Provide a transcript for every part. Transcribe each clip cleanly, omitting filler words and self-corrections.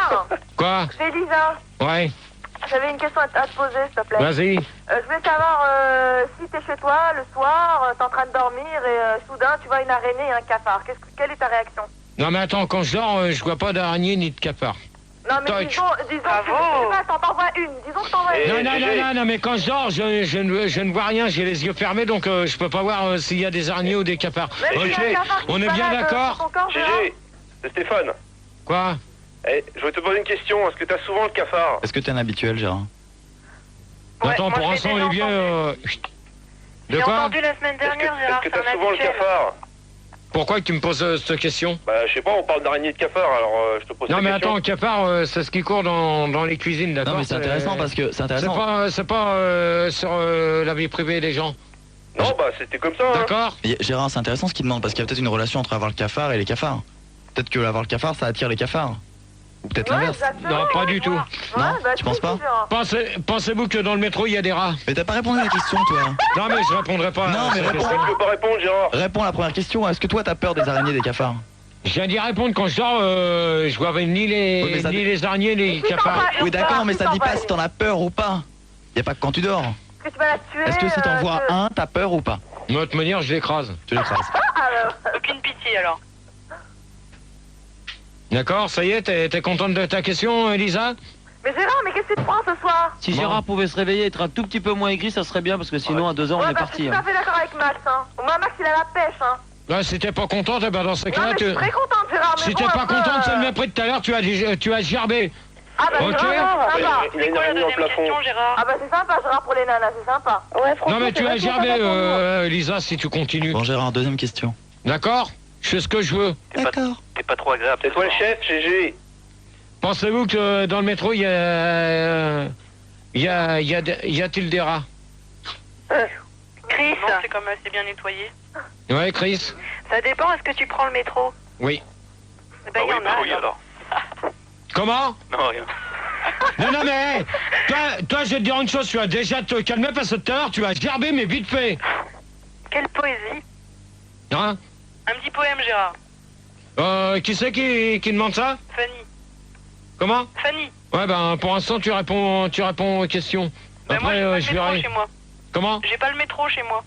Gérard. Quoi? C'est Lisa. Ouais. J'avais une question à te poser, s'il te plaît. Vas-y. Je voulais savoir si t'es chez toi le soir, t'es en train de dormir et soudain tu vois une araignée et un cafard. Quelle est ta réaction? Non mais attends, quand je dors, je vois pas d'araignée ni de cafard. Non mais disons que t'en t'envoies une. Disons que t'envoies une. Non, mais quand je dors, je ne vois rien, j'ai les yeux fermés, donc je peux pas voir s'il y a des araignées ou des cafards. Ok, on est bien d'accord? GG, c'est Stéphane. Quoi? Je vais te poser une question, est-ce que t'as souvent le cafard? Est-ce que t'es un habituel, Gérard? Attends, pour l'instant, on est bien... De quoi? J'ai entendu la semaine dernière, Gérard, est-ce que t'as souvent le cafard? Pourquoi tu me poses cette question? Bah, je sais pas, on parle d'araignée de cafard, alors je te pose Non, cette mais question. attends, cafard, c'est ce qui court dans les cuisines, d'accord? Non, mais c'est intéressant parce que c'est intéressant. C'est pas sur la vie privée des gens. Non, bah, c'était comme ça, hein. D'accord? Gérard, c'est intéressant ce qu'il demande parce qu'il y a peut-être une relation entre avoir le cafard et les cafards. Peut-être que avoir le cafard, ça attire les cafards. Ou peut-être l'inverse. Non, pas du tout. Non, tu penses pas? Pensez-vous que dans le métro, il y a des rats? Mais t'as pas répondu à la question, toi. Non, mais je répondrai pas. Non, mais réponds. Tu peux pas répondre, Gérard. Réponds à la première question. Est-ce que toi, t'as peur des araignées et des cafards? Je viens d'y répondre, quand je dors, je vois ni les araignées, ni les cafards. Oui, d'accord, mais ça dit pas si t'en as peur ou pas. Y a pas que quand tu dors. Est-ce que tu vas la tuer? Est-ce que si t'en vois un, t'as peur ou pas? De toute manière, je l'écrase. Tu l'écrases. Aucune pitié alors. D'accord, ça y est, t'es contente de ta question, Elisa? Mais Gérard, mais qu'est-ce que tu prends ce soir? Si Gérard pouvait se réveiller et être un tout petit peu moins aigri, ça serait bien parce que sinon à 2 ans on est parti. Je suis tout à fait d'accord avec Max, hein. Moi, Max, il a la pêche, hein. Là, si t'es pas contente, eh ben dans ce cas-là, Je suis très contente, Gérard, mais si t'es pas contente, c'est le mépris de tout à l'heure, tu as gerbé. Ah bah ok. Gérard, sympa. Il a une araignée dans le plafond. Ah bah c'est sympa, Gérard, pour les nanas, c'est sympa. Ouais, franchement. Non, mais tu as gerbé, Elisa, si tu continues. Bon, Gérard, deuxième question. D'accord? Je fais ce que je veux. D'accord. T'es pas trop agréable. C'est toi le chef, GG. Pensez-vous que dans le métro, y a-t-il des rats? Chris. Non, c'est comme assez bien nettoyé. Ouais, Chris? Ça dépend, est-ce que tu prends le métro? Oui. Ben, il y en a. Oui, alors. Comment? Non, rien. Non, mais toi, je vais te dire une chose, tu vas déjà te calmer parce que tout à l'heure, tu as gerbé, mais vite fait. Quelle poésie. Hein? Un petit poème, Gérard. Qui c'est qui demande ça? Fanny. Comment? Fanny. Ouais, ben, pour l'instant, tu réponds aux questions. Ben Après, moi, je j'ai pas le verrai. métro chez moi. Comment? J'ai pas le métro chez moi.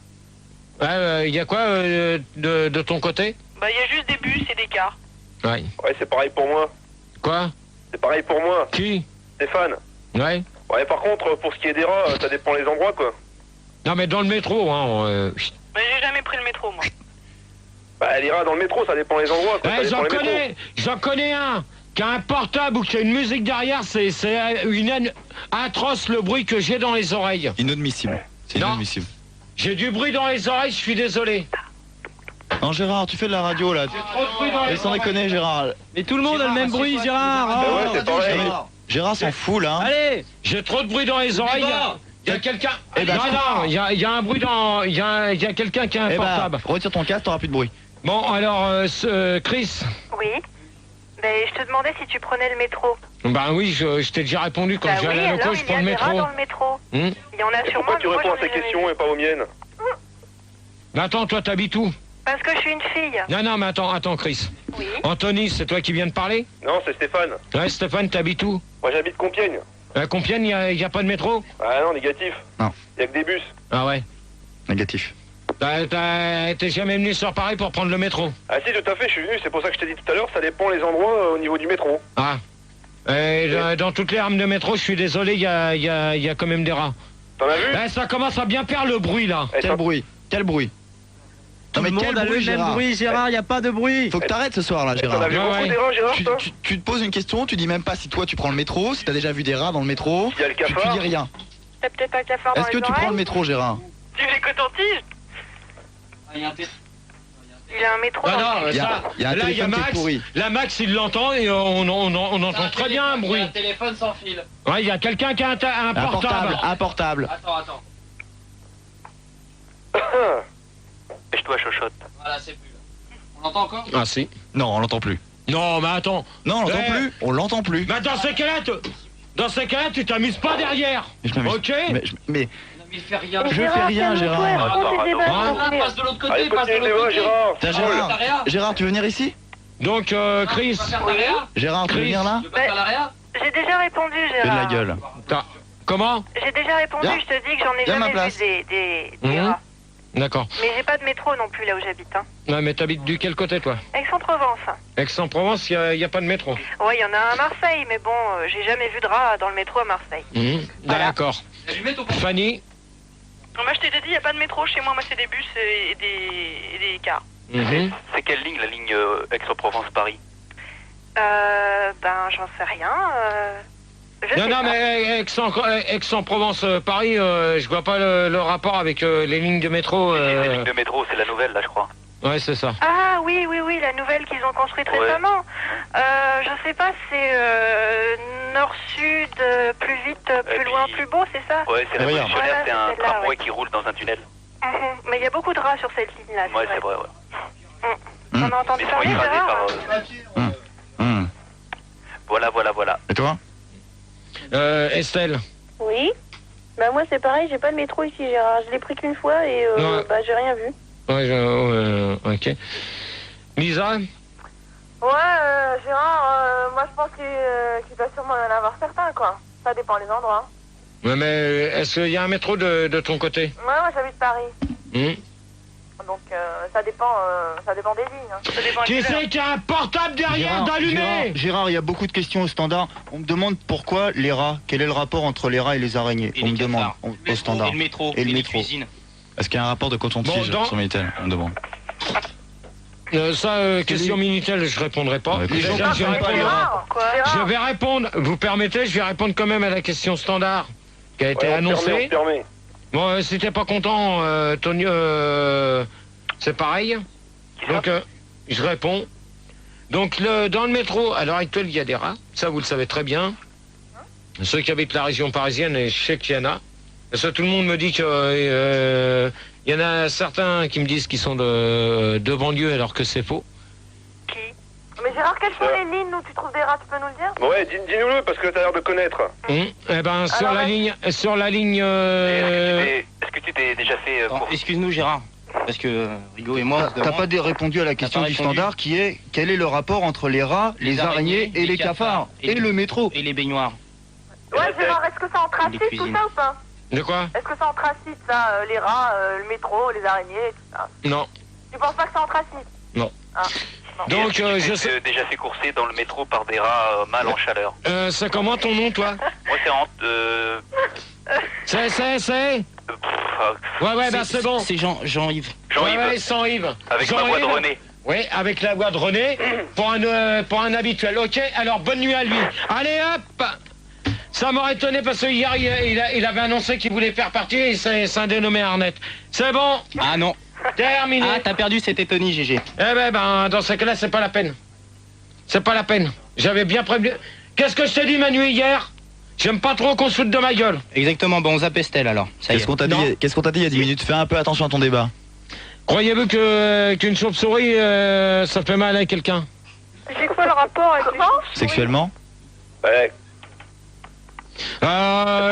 Ouais, y a quoi de ton côté? Bah, il y a juste des bus et des cars. Ouais. Ouais, c'est pareil pour moi. Quoi? C'est pareil pour moi. Qui? Stéphane. Ouais. Ouais, par contre, pour ce qui est des rats, ça dépend les endroits, quoi. Non, mais dans le métro, hein. Mais j'ai jamais pris le métro, moi. Bah, les rats dans le métro, ça dépend les endroits, quoi. Ça dépend les métros. J'en connais un qui a un portable ou qui a une musique derrière, c'est atroce le bruit que j'ai dans les oreilles. Inadmissible. C'est Non. inadmissible. J'ai du bruit dans les oreilles, je suis désolé. Non, Gérard, tu fais de la radio là. Trop de bruit dans Et sans déconner, Gérard. Mais tout le monde a le même bruit, Gérard. Bah ouais, c'est pareil. Gérard s'en fout là. Allez. J'ai trop de bruit dans les oreilles. Il y a quelqu'un. Eh ben, non, il y a un bruit dans. Il y a quelqu'un qui a un Eh portable. bah, retire ton casque, t'auras plus de bruit. Bon, alors, Chris. Oui. Ben, je te demandais si tu prenais le métro. Ben oui, je t'ai déjà répondu quand Bah je vais oui, à la loco, alors, je il y prends a le des rats métro. dans le métro. Hum. Il y en a Et sûrement. pourquoi tu mais moi, réponds à j'en ces ai jamais questions vu. et pas aux miennes? Mais attends, toi, t'habites où? Parce que je suis une fille. Non, mais attends, Chris. Oui. Anthony, c'est toi qui viens de parler? Non, c'est Stéphane. Ouais, Stéphane, t'habites où? Moi, j'habite Compiègne. Compiègne, il y a pas de métro? Ah non, négatif. Non. Y a que des bus. Ah ouais. Négatif. T'es jamais venu sur Paris pour prendre le métro? Ah si, tout à fait, je suis venu. C'est pour ça que je t'ai dit tout à l'heure, ça dépend les endroits au niveau du métro. Ah. Dans toutes les rames de métro, je suis désolé, il y a quand même des rats. T'en as vu? Ça commence à bien faire le bruit, là. Quel bruit? Quel bruit? Tout le monde a le même bruit, Gérard, y a pas de bruit. Faut que t'arrêtes ce soir là, T'en Gérard. as vu beaucoup des rats, Gérard, toi? Tu te poses une question, tu dis même pas si toi tu prends le métro, si t'as déjà vu des rats dans le métro. Il y a le Tu cafard. dis rien. T'as peut-être un cafard dans Est-ce les que tu prends le oreilles? métro, Gérard? Tu les cotons-tiges? Il y a un métro dans le Il y a un là, il y a téléphone qui est Max. pourri. Là, Max, il l'entend et on entend très bien un bruit. Un téléphone sans fil. Ouais, il y a quelqu'un qui a un portable. Un portable. Attends. Pêche-toi, chochotte. Voilà, c'est plus là. On l'entend encore? Ah si. Non, on l'entend plus. Non, mais attends. Non, on l'entend Eh. plus. On l'entend plus. Mais dans ces cas-là, tu t'amuses pas derrière. Je m'amuse. Ok. Mais Il fait rien. je fais rien, Gérard. Passe de l'autre côté, Allez, passe de continue le l'autre débat, côté. Gérard. Tiens, T'as rien. Gérard, tu veux venir ici? Donc, Chris. Gérard, tu veux venir là? J'ai déjà répondu, Fais de la Gérard. gueule. Comment? J'ai déjà répondu, Viens. je te dis que j'en ai Viens à ma jamais place. vu des rats. D'accord. Mais j'ai pas de métro non plus là où j'habite. Hein. Ouais, mais t'habites du quel côté, toi? Aix-en-Provence. Aix-en-Provence, il n'y a pas de métro. Ouais, il y en a un à Marseille, mais bon, j'ai jamais vu de rat dans le métro à Marseille. Voilà. D'accord. Fanny? Moi, je t'ai dit, il n'y a pas de métro chez moi. Moi, c'est des bus et des cars. C'est quelle ligne, la ligne Aix-en-Provence-Paris? Ben, j'en sais rien. Je sais pas. mais Aix-en-Provence, Paris, je vois pas le rapport avec les lignes de métro. C'est les lignes de métro, c'est la nouvelle, là, je crois. Ouais, c'est ça. Ah oui, la nouvelle qu'ils ont construite récemment. Je sais pas, c'est nord-sud, plus vite, plus loin, plus beau, c'est ça? Ouais, c'est révolutionnaire, Voilà, c'est un c'est celle-là, tramway ouais. qui roule dans un tunnel. Mais il y a beaucoup de rats sur cette ligne-là. Ouais, c'est vrai, ouais. On a entendu Mais ils sont parler, écrasés Gérard? par... Voilà. Et toi? Estelle? Oui. Bah moi c'est pareil, j'ai pas de métro ici Gérard. Je l'ai pris qu'une fois et Ouais. bah j'ai rien vu. Ouais, ok. Lisa? Ouais, Gérard, moi je pense qu'il doit sûrement y en avoir certains, quoi. Ça dépend les endroits. Ouais, mais est-ce qu'il y a un métro de ton côté? Ouais, moi j'habite Paris. Donc ça dépend des lignes. Hein. Ça dépend à Qui quelle heure. c'est qui a un portable derrière d'allumé? Gérard, il y a beaucoup de questions au standard. On me demande pourquoi les rats. Quel est le rapport entre les rats et les araignées? On me demande au standard. Et le métro. Et le les métro. cuisines. Est-ce qu'il y a un rapport de coton-tige sur Minitel? On me demande. Question Minitel, je répondrai pas. Ouais, Déjà, gens je vais comprennent pas les répondre- rats. Quoi? je vais répondre, vous permettez, je vais répondre quand même à la question standard qui a été Ouais, on se annoncée. permet. Bon, si t'es pas content, Tony, c'est pareil. Donc, je réponds. Donc, dans le métro, à l'heure actuelle, il y a des rats. Ça, vous le savez très bien. Ceux qui habitent la région parisienne, et je sais qu'il y en a. Parce que tout le monde me dit que il y en a certains qui me disent qu'ils sont de banlieue alors que c'est faux. Qui? Mais Gérard, quelles sont les lignes où tu trouves des rats? Tu peux nous le dire? Ouais, dis-nous-le, parce que t'as l'air de connaître. Eh ben, sur Alors, la vas-y. ligne, Est-ce que tu t'es déjà fait Attends, pour... excuse-nous Gérard. Parce que Rigo et moi, on se T'as demande- pas répondu à la question pas du répondu. standard qui est quel est le rapport entre les rats, les araignées et les cafards et le métro? Et les baignoires. Ouais, Gérard, est-ce que ça Les anthracite tout cuisines. ça ou pas? de quoi? Est-ce que ça anthracite ça, les rats, le métro, les araignées, tout ça? Non. Tu penses pas que ça anthracite? Non. Ah. Donc, Est-ce que je tu sais. t'es déjà fait courser dans le métro par des rats mal en chaleur? C'est comment ton nom, toi? Moi, c'est en... C'est. Ouais, bah c'est bon. C'est Jean-Yves. Jean-Yves, Ouais, sans Yves. avec ma voix de Jean-Yves. René. Oui, avec la voix de René, pour un habituel. Ok, alors bonne nuit à lui. Allez hop. Ça m'aurait étonné parce que hier il avait annoncé qu'il voulait faire partie et c'est un dénommé Arnett. C'est bon, Ah non. terminé. Ah, t'as perdu, c'était Tony, GG. Dans ce cas-là, c'est pas la peine. C'est pas la peine. J'avais bien prévenu. Qu'est-ce que je t'ai dit, Manu, hier? J'aime pas trop qu'on se foute de ma gueule. Exactement, bon, on zappe Estelle alors. Ça y Qu'est-ce est. qu'on t'a dit, il y a 10 minutes? Fais un peu attention à ton débat. Croyez-vous qu'une chauve-souris, ça fait mal à quelqu'un? C'est quoi le rapport avec Sexuellement? Ouais.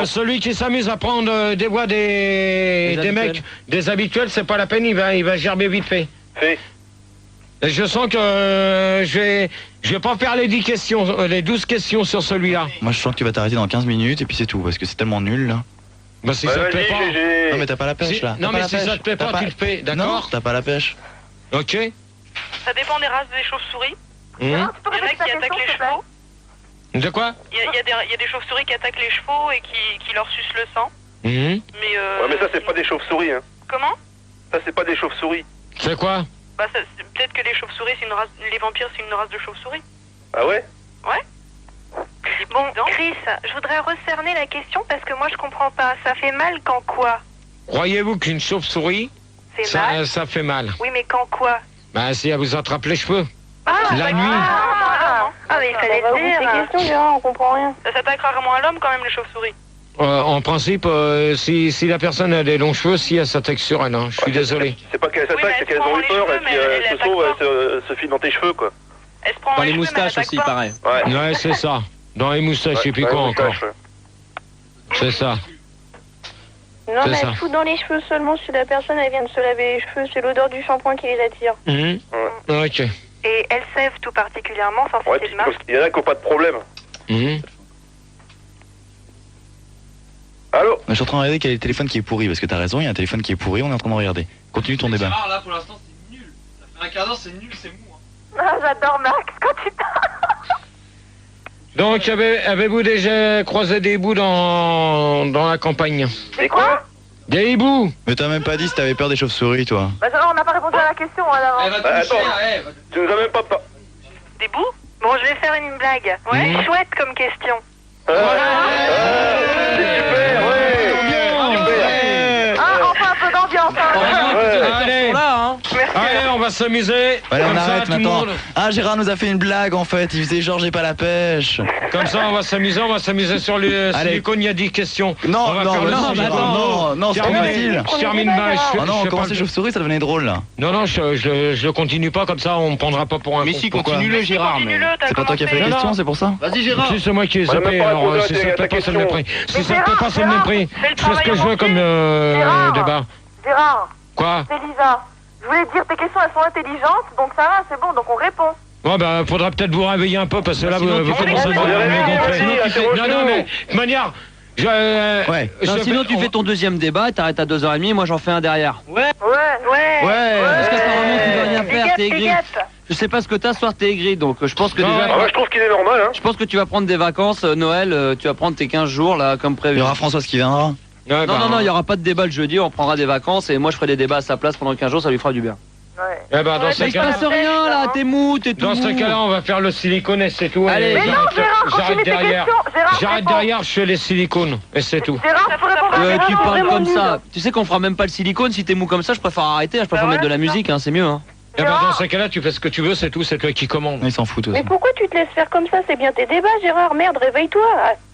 Celui qui s'amuse à prendre des voix des mecs, des habituels, c'est pas la peine, il va gerber vite fait. Fait. Et je sens que je vais pas faire les 10 questions, les 12 questions sur celui-là. Moi je sens que tu vas t'arrêter dans 15 minutes et puis c'est tout parce que c'est tellement nul là. Bah si ça te plaît Vas-y, pas. GG. Non mais t'as pas la pêche Si- là. non T'as mais la si pêche. ça te plaît T'as pas, tu le fais, Non, d'accord? t'as pas la pêche. Ok. Ça dépend des races des chauves-souris. Hum. Tu peux répéter ta question, s'il te plaît? De quoi? Il y a des chauves-souris qui attaquent les chevaux et qui leur sucent le sang. Hum. Mais Ouais, mais ça, c'est pas des chauves-souris, hein. Comment? Ça, c'est pas des chauves-souris. C'est quoi? Bah peut-être que les chauves-souris, c'est une race. Les vampires, c'est une race de chauves-souris. Ah ouais? Bon, Chris, je voudrais recerner la question parce que moi je comprends pas. Ça fait mal quand quoi? Croyez-vous qu'une chauve-souris, C'est mal? ça fait mal? Oui, mais quand quoi? Bah si elle vous attrape les cheveux. Ah, La nuit. mais il fallait On va le dire. ces questions Gérard, on comprend rien. Ça s'attaque rarement à l'homme quand même, les chauves-souris. En principe, si la personne a des longs cheveux, si elle s'attaque sur elle, hein. Je suis désolé. C'est pas qu'elles Oui, mais s'attaquent, c'est elle qu'elles prend ont eu les peur cheveux, et puis mais elle se attaque sauvent, pas. se filent dans tes cheveux, quoi. Elle se prend Dans les les cheveux, mais elle moustaches attaque aussi, pas. pareil. Ouais. Ouais, c'est ça. Dans les moustaches, je sais plus Ouais, quoi moustache, encore. ouais. C'est ça. Non C'est mais ça. elle fout dans les cheveux seulement si la personne elle vient de se laver les cheveux, c'est l'odeur du shampoing qui les attire. Ok. Et elle Sèvres tout particulièrement, sans Ouais, citer puis de marque. il y en a qui n'ont pas de problème. Mhm. Allô? Je suis en train de regarder quel est le téléphone qui est pourri, parce que t'as raison, il y a un téléphone qui est pourri, on est en train de regarder. Continue ton débat. Gérard, là, pour l'instant, c'est nul. Ça fait un quart d'heure, c'est nul, c'est mou. Hein. Ah, j'adore Max quand tu parles. Donc, avez-vous déjà croisé des hiboux dans la campagne? C'est quoi? Des hiboux? Mais t'as même pas dit si t'avais peur des chauves-souris, toi. Bah ça va, on n'a pas répondu à la question d'avant. Elle va Bah, toucher, attends. va Tu nous as même pas... Des bouts? Bon, je vais faire une blague. Ouais, chouette comme question. C'est super, ouais. Ah, enfin un peu d'ambiance. Allez, là, hein. allez, on va s'amuser. Allez, on Comme ça, arrête tout le maintenant. monde. Ah, Gérard nous a fait une blague en fait, il faisait genre j'ai pas la pêche. Comme ça, on va s'amuser sur le Allez. silicone. Il y a 10 questions. Non, On va non, faire le non, silicone. Gérard, non, c'est trop Terminé. facile. Je termine pas. Oh non, je fais comment pas c'est le- chauve-souris, ça devenait drôle là. Non, je le continue pas comme ça, on me prendra pas pour un Mais con. si, Pourquoi? continue-le, Gérard. Continue-le, t'as C'est pas toi qui as fait la Non, question, non. c'est pour ça. Vas-y, Gérard. Si, c'est moi qui ai On a même zappé, pas alors répondu à si ça te plaît pas, c'est le question. mépris. Si Mais ça te plaît pas, c'est le Gérard, mépris. fais le Je fais ce que je veux travail comme Gérard. débat. Gérard, Quoi? c'est Lisa. Je voulais te dire, tes questions elles sont intelligentes, donc ça va, c'est bon, donc on répond. Bon, bah, faudra peut-être vous réveiller un peu parce que là, Sinon, vous tu fais commencez des- à me Vas-y, gonfler. interroge-nous. Non, mais, de toute manière, Ouais. Non, sinon, tu fais ton deuxième débat et t'arrêtes à 2h30, moi j'en fais un derrière. Ouais. Parce qu'apparemment, tu veux rien faire, t'es aigri. gaffe. Je sais pas ce que t'as ce soir, t'es aigri, donc je pense que Non, déjà. Ah ouais, je trouve qu'il est normal, hein. Je pense que tu vas prendre des vacances, Noël, tu vas prendre tes 15 jours là, comme Il prévu. y aura Françoise qui viendra. Ouais, bah, Non, il y aura pas de débat le jeudi, on prendra des vacances et moi je ferai des débats à sa place pendant 15 jours, ça lui fera du bien. Ouais. Eh ben, dans Ouais, ce Mais il se cas-là, passe rien là, t'es mou, t'es tout dans ce mou. cas-là, on va faire le silicone et c'est tout. Allez. Et Mais non, Gérard, continue j'arrête tes derrière. questions. Gérard, J'arrête réponds. derrière, je fais les silicones et c'est tout. Gérard, tu peux répondre à Gérard, Tu non, parles vraiment comme nul. ça. Tu sais qu'on fera même pas le silicone, si t'es mou comme ça, je préfère arrêter, je préfère Bah mettre de la voilà, c'est musique, hein, c'est mieux. Hein. Eh ben, dans ce cas-là, tu fais ce que tu veux, c'est tout, c'est toi qui commande. Il s'en fout de toute Mais façon. pourquoi tu te laisses faire comme ça? C'est bien tes débats, Gérard. Merde, réveille-toi.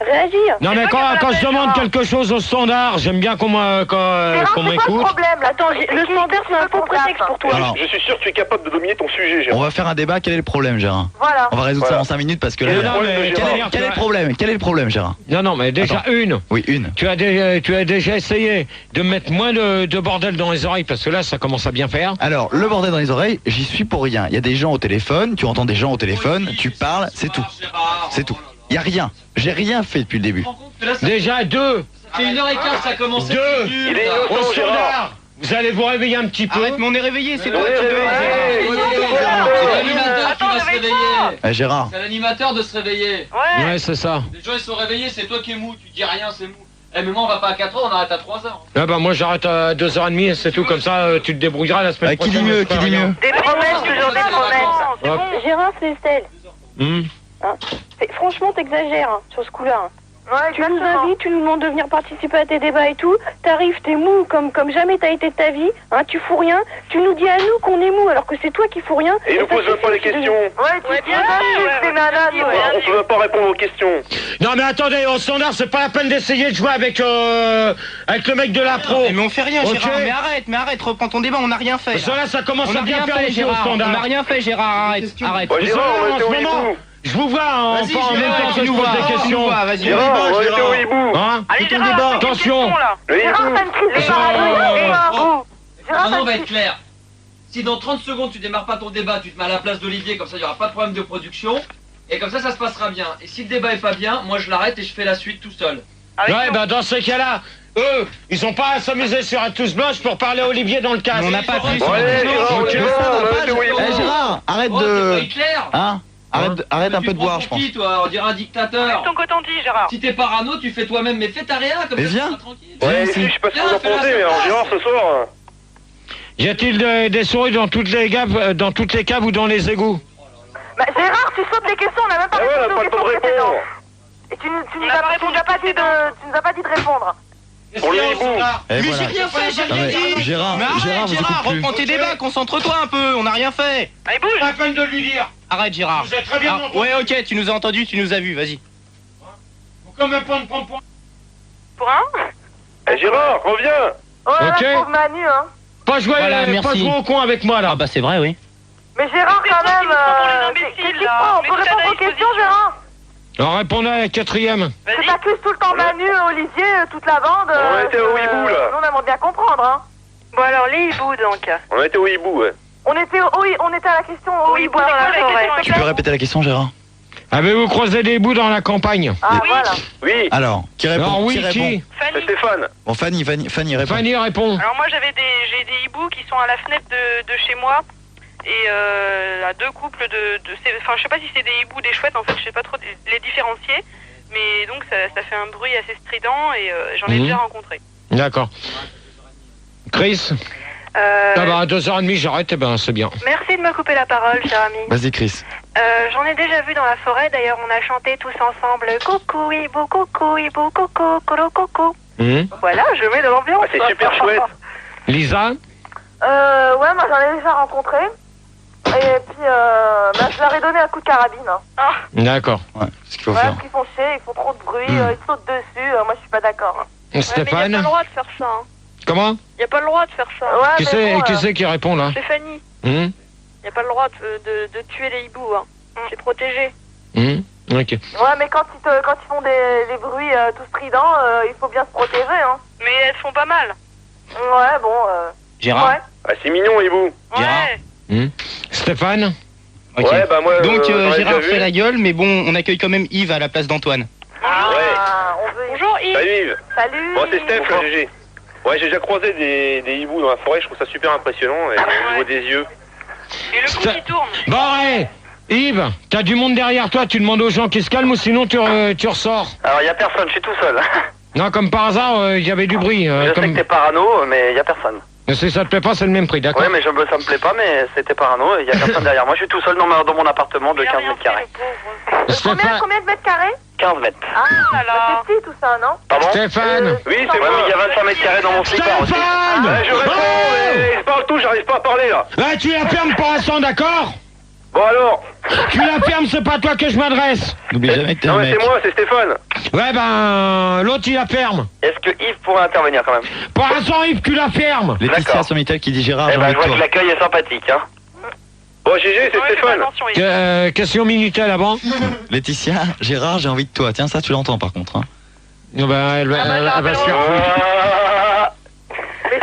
Réagir. Non, mais toi qui as quand la je peine, demande Gérard. quelque chose au standard, j'aime bien qu'on Gérard, qu'on c'est quoi le m'écoute. problème là? Attends, le standard, c'est un faux prétexte pour toi. Alors, Je suis sûr que tu es capable de dominer ton sujet, on Gérard. va faire un débat, quel est le problème Gérard? Voilà. On va résoudre ça Voilà. en 5 minutes parce que Non, là... non, mais Quel est- Gérard, Quel est le problème? Quel est le problème Gérard? Non, mais déjà une. Oui, une. Tu as déjà essayé de mettre moins de bordel dans les oreilles parce que là, ça commence à bien faire. Alors, le bordel dans les oreilles, j'y suis pour rien. Il y a des gens au téléphone, tu entends des gens au téléphone, tu parles, c'est tout. C'est tout. Il y a rien. J'ai rien fait depuis le début. Déjà deux. C'est 1h15, ça a commencé. Deux. Il est Au innocent, Gérard. standard. Vous allez vous réveiller un petit peu. Arrête, mais on est réveillé, c'est toi Ouais, qui ouais, dors. ouais. C'est l'animateur qui Attends, va se réveille-toi. réveiller. Gérard, C'est à l'animateur de se réveiller. Ouais. Ouais, c'est ça. Les gens ils sont réveillés, c'est toi qui es mou, tu dis rien, c'est mou. Eh mais moi on va pas à 4h, on arrête à 3h. Ah bah moi j'arrête à 2h30 et c'est tout, comme ça tu te débrouilleras la semaine qui prochaine. dit mieux? je ferai Qui dit rien. mieux? Des promesses, toujours des promesses. Hop. Gérard, c'est Estelle. Hum. Franchement, t'exagères hein, sur ce coup-là. hein. Tu nous invites, tu nous demandes de venir participer à tes débats et tout. T'arrives, t'es mou comme jamais t'as été de ta vie. Hein, tu fous rien. Tu nous dis à nous qu'on est mou alors que c'est toi qui fous rien. Et il nous ça pose même suffit, pas les tu questions. Ouais, bien sûr, c'est nana, ouais. On peut même pas répondre aux questions. Non mais attendez, au standard c'est pas la peine d'essayer de jouer avec le mec de la pro. Mais on fait rien, Ok. Gérard. Mais arrête, reprends ton débat, on n'a rien fait. Parce que là ça commence On à n'a bien rien faire fait, aussi au Gérard. On standard. n'a rien fait, Gérard. Arrête. Ouais, Mais Gérard, ça, on en était au ce moment, hibou. je vous vois en même Vas-y, temps Gérard, que tu je nous pose vois. des Tu nous questions. vois, vas-y. Gérard, on était au hibou. Hein? Allez, ton Gérard, débat. c'est une Attention. question, là. Le Gérard, hibou. t'as une crise de Ça, parano. Maintenant on va être clair. Si dans 30 secondes tu démarres pas ton débat, tu te mets à la place d'Olivier, comme ça il n'y aura pas de problème de production. Et comme ça se passera bien. Et si le débat est pas bien, moi je l'arrête et je fais la suite tout seul. Avec Ouais nous. bah dans ces cas-là, eux, ils ont pas à s'amuser sur un tous blanche pour parler à Olivier dans le casque. Mais on n'a pas appuyé sur Ouais, la Gérard, on Ok. était là, on était au hibou. Gérard, arrête Oh, t'es pas de... Hitler. Hein? Arrête un peu de boire, je pense. Qui, toi, on dirait un dictateur. Avec ton coton-tige, Gérard. Si t'es parano, tu fais toi-même, mais fais ta réa comme Mais ça, viens. tu seras tranquille. Ouais, Viens si, ici. je sais pas ce que vous en pensez, mais alors Gérard, ce soir... Y a-t-il des souris dans toutes les caves ou dans les égouts? Bah, Gérard, tu sautes les questions, on n'a même pas Ah ouais, on répondu n'a aux pas le temps questions de répondre. précédentes. Et tu On nous n'a pas as répondu pas dit de répondre. Pour le hibou. Et Mais voilà. j'ai rien fait, j'ai Non, rien mais dit. Gérard, Mais arrête, Gérard, vous Gérard, écoutez plus. reprends tes débats, concentre-toi un peu, on n'a rien fait. Allez, bouge. Pas la peine de lui dire. Arrête, Gérard. Vous êtes très bien entendu. Ouais, ok, tu nous as entendu, tu nous as vu, vas-y. Faut quand même pas me prendre pour... Pour un. Eh, Gérard, reviens. Oh là Ok. là, pauvre Manu, hein. Pas jouer, Voilà, pas merci. jouer au con avec moi là. bah c'est vrai, oui. Mais Gérard, Mais quand c'est toi qui même, nous prends pour les imbéciles, qu'est-ce qu'il là. prend? On Mais peut tout à répondre la aux questions, disposition. Gérard. Alors répondez à la quatrième. Que Vas-y. t'accuses tout le temps Manu, Olivier, toute la bande. On était au hibou, là. Nous, on aimerait bien comprendre, hein. Bon, alors, les hiboux, donc. On était au hibou, ouais. On était à la question au hibou dans la forêt. Tu peux répéter la question, Gérard? Avez-vous croisé des hiboux dans la campagne? Ah, voilà. Oui. Alors, qui répond? Alors oui, Qui répond? qui? C'est Stéphane. Bon, Fanny répond. Fanny répond. Alors moi j'ai des hiboux qui sont à la fenêtre de chez moi et à deux couples enfin je sais pas si c'est des hiboux, des chouettes en fait, je sais pas trop les différencier, mais donc ça fait un bruit assez strident et j'en ai déjà rencontré. D'accord. Chris? Ah bah à 2h30 j'arrête, et ben c'est bien. Merci de me couper la parole, cher ami. Vas-y, Chris. J'en ai déjà vu dans la forêt, d'ailleurs on a chanté tous ensemble coucou hibou, coucou, colo coco. Voilà, je mets de l'ambiance. Ah, c'est super chouette. Lisa? Ouais, moi j'en ai déjà rencontré. Et puis, je leur ai donné un coup de carabine. Hein. D'accord. Ouais, c'est ce qu'il faut Ouais, faire. parce qu'ils font chier, ils font trop de bruit, ils sautent dessus. Moi je suis pas d'accord. Stéphane? Mais y a pas le droit de faire ça. Hein. Comment? Y a pas le droit de faire ça. Ouais, Qui c'est qui répond là? Stéphanie. Hum, Y a pas le droit de tuer les hiboux. Hein. C'est protégé. Ok. Ouais, mais quand ils font des bruits tout stridents, il faut bien se protéger. Hein. Mais elles font pas mal. Ouais, bon. Gérard. Ouais. Ah, c'est mignon, hibou. Ouais. Stéphane? Ok. Ouais, bah moi. Donc j'en ai Gérard déjà vu. fait la gueule, mais bon, on accueille quand même Yves à la place d'Antoine. Bonjour Yves. Salut Yves. Salut. Bon, c'est Steph, là, GG. Ouais, j'ai déjà croisé des hiboux dans la forêt, je trouve ça super impressionnant, et au niveau des yeux. Et le cou qui tourne. Bon, ouais. Yves, t'as du monde derrière toi, tu demandes aux gens qui se calment ou sinon tu ressors. Alors, y a personne, je suis tout seul. Non, comme par hasard, il y avait du bruit. Je sais que t'es parano, mais y a personne. Si ça te plaît pas, c'est le même prix, d'accord? Ouais, mais ça me plaît pas, mais c'était parano, y a personne derrière moi. Je suis tout seul dans mon appartement de 15 mètres carrés. Combien de mètres carrés? 15 mètres. Ah, c'est petit tout ça, non? Pardon? Stéphane? Oui, c'est Ouais, moi. mais il y a 25 mètres carrés dans mon slipper aussi. Stéphane! Ouais, je réponds, mais je parle tout, j'arrive pas à parler là. Tu la fermes pour l'instant, d'accord? Bon alors. Tu la fermes, c'est pas à toi que je m'adresse. N'oublie jamais que t'es Non, un mais mec. c'est moi, c'est Stéphane. Ouais, ben, l'autre il la ferme. Est-ce que Yves pourrait intervenir quand même? Pour l'instant, Yves, tu la fermes. Laetitia D'accord. Somitel qui dit Gérard, Eh j'ai ben, envie je de vois que toi. l'accueil est sympathique, hein. Bon, GG, c'est Stéphane. Question Minitel avant. Laetitia, Gérard, j'ai envie de toi. Tiens, ça, tu l'entends par contre. Hein. Ben, elle va se faire foutre.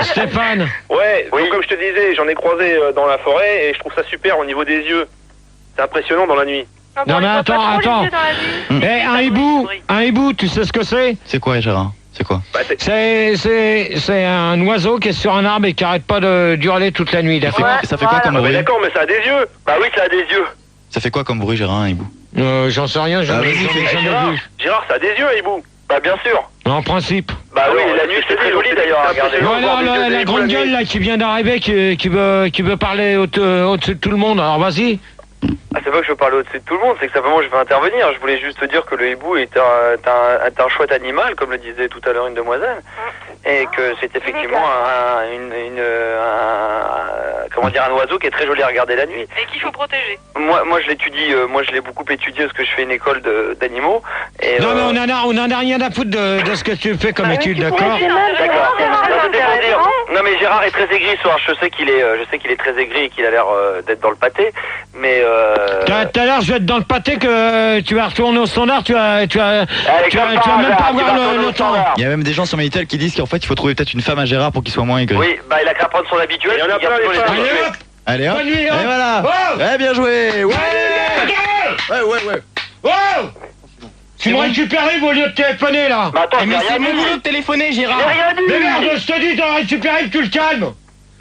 Stéphane? Ouais, donc comme je te disais, j'en ai croisé dans la forêt et je trouve ça super au niveau des yeux. C'est impressionnant dans la nuit. Non, mais attends. Un hibou, tu sais ce que c'est? C'est quoi, Gérard? C'est quoi? Bah, C'est un oiseau qui est sur un arbre et qui arrête pas de hurler toute la nuit, d'accord? Ça fait quoi comme Ah, mais bruit? d'accord, mais ça a des yeux. Bah oui, ça a des yeux. Ça fait quoi comme bruit, Gérard, un hibou? J'en sais rien, j'en ai jamais vu. Gérard, ça a des yeux, un hibou. Bah bien sûr. En principe. Bah oui, Alors, la nuit c'est très joli d'ailleurs à regarder. Voilà, la grande gueule là qui vient d'arriver, qui veut parler au-dessus de tout le monde, alors vas-y. Ah, c'est pas que je veux parler au-dessus de tout le monde, c'est que simplement je veux intervenir. Je voulais juste te dire que le hibou est un chouette animal, comme le disait tout à l'heure une demoiselle, et que c'est effectivement un oiseau qui est très joli à regarder la nuit. Et qu'il faut protéger. Moi je l'étudie, moi je l'ai beaucoup étudié parce que je fais une école d'animaux. Et Non, mais on en a rien à foutre de ce que tu fais comme étude, d'accord? D'accord. Non mais Gérard est très aigri ce soir. Je sais qu'il est très aigri et qu'il a l'air d'être dans le pâté, mais. Tout à l'heure, je vais être dans le pâté que tu vas retourner au standard, tu vas même pas avoir le temps. Il y a même des gens sur Minitel qui disent qu'en fait, il faut trouver peut-être une femme à Gérard pour qu'il soit moins aigri. Oui, bah il a qu'à prendre son habituel. Il y en a plein, les femmes. Allez hop! Allez hop, Bonne nuit, et hop. voilà. Oh. Ouais, bien joué. Ouais. Ouais. Oh! Tu me récupères au lieu de téléphoner là! Mais attends, Mais c'est mon boulot de téléphoner, Gérard. J'ai rien dit. Mais merde, je te dis, t'as récupéré, tu le calmes!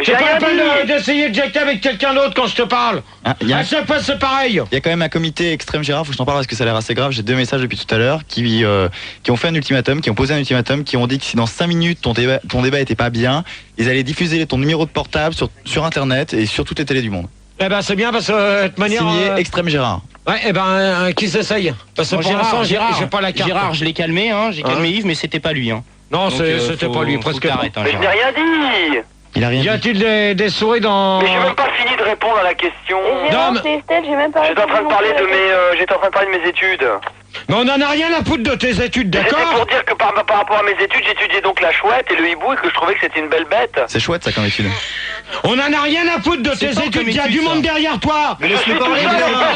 C'est pas la peine d'essayer de jecter avec quelqu'un d'autre quand je te parle! Il y a À chaque fois, c'est pareil! Il y a quand même un comité extrême Gérard, faut que je t'en parle parce que ça a l'air assez grave. J'ai 2 messages depuis tout à l'heure qui ont fait un ultimatum, qui ont posé un ultimatum, qui ont dit que si dans 5 minutes ton débat était pas bien, ils allaient diffuser ton numéro de portable sur internet et sur toutes les télés du monde. Eh ben c'est bien parce que de toute manière. Signé extrême Gérard. Ouais, eh ben qui s'essaye? Parce que pour l'instant, j'ai pas la carte. Gérard, je l'ai calmé, hein, j'ai calmé Yves, mais c'était pas lui. Hein. Non, Donc, c'était pas lui, presque pas. t'arrêtes, hein, Mais je n'ai rien dit. Il a rien Y dit. a-t-il des souris dans. Mais j'ai même pas fini de répondre à la question. Non, mais- C'est Estelle, j'ai même pas J'étais en train de parler j'étais en train de parler de mes études. Mais on en a rien à foutre de tes études, C'était pour d'accord? dire que par rapport à mes études, j'étudiais donc la chouette et le hibou et que je trouvais que c'était une belle bête. C'est chouette ça comme étude. On en a rien à foutre de tes pas études, comme y a étude, du monde ça. derrière toi! Mais laisse-le Tout parler, seul, Gérard.